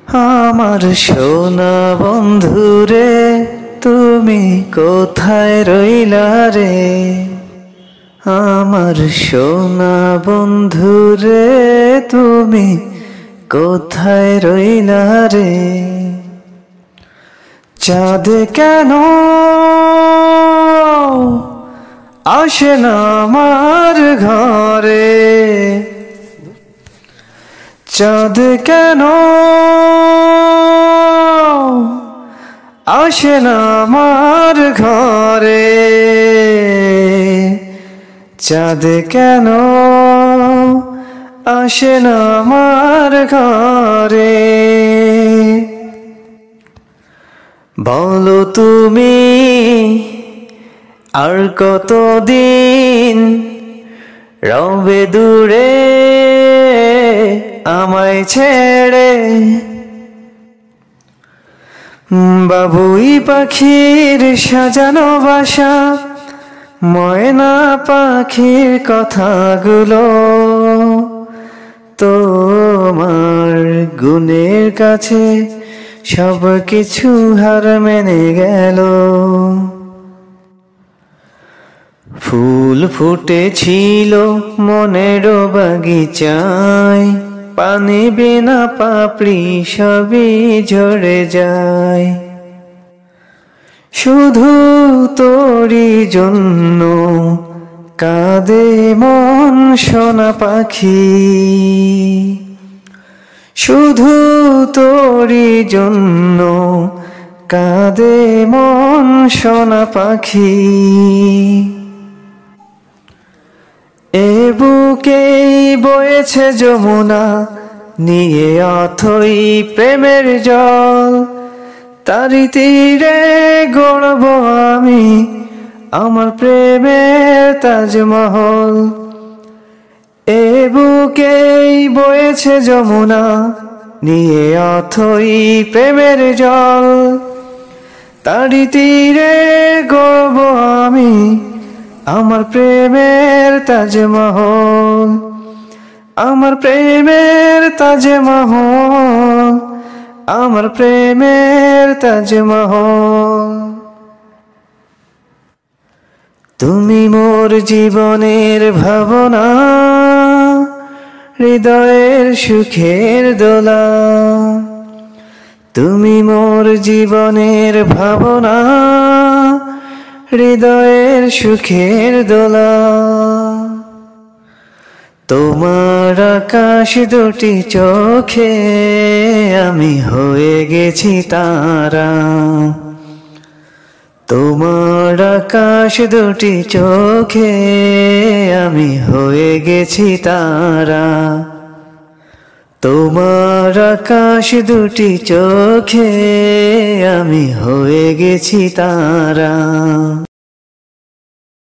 আমার সোনা বন্ধুরে তুমি কোথায় রইলা রে? আমার সোনা বন্ধুরে তুমি কোথায় রইলা রে? চাঁদ কেন আসে না আমার ঘরে? চাঁদ কেন আসে না আমার ঘরে? চাঁদ কেন আসে না আমার ঘরে? বলো তুমি আর কতদিন রবে দূরে আমায় ছেড়ে? বাবুই পাখির সাজানো বাসা, ময়না পাখির কথাগুলো তোমার গুণের কাছে সব কিছু হার মেনে গেল। ফুল ফুটেছিল মনের বাগিচায়, পানি বিনা পাপড়ি সবই ঝরে যায়। শুধু তোরই জন্য কাঁদে মন সোনা পাখি, শুধু তোরই জন্য কাঁদে মন সোনা পাখি। এ বুকেই বয়েছে যমুনা, নিয়ে অথই প্রেমের জল। তারি তীরে গড়ব আমি আমার প্রেমের তাজমহল। এ বুকেই বয়েছে যমুনা, নিয়ে অথই প্রেমের জল। তারি তীরে গড়ব আমি আমার প্রেমের তাজমহল, আমার প্রেমের তাজমহল, আমার প্রেমের তাজমহল। তুমি মোর জীবনের ভাবনা, হৃদয়ের সুখের দোলা। তুমি মোর জীবনের ভাবনা, হৃদয়ের সুখের দোলা। তোমার আকাশ দুটি চোখে আমি হয়ে গেছি তারা। তোমার আকাশ দুটি চোখে আমি হয়ে গেছি তারা। তোমার আকাশ দুটি চোখে আমি হয়ে গেছি তারা।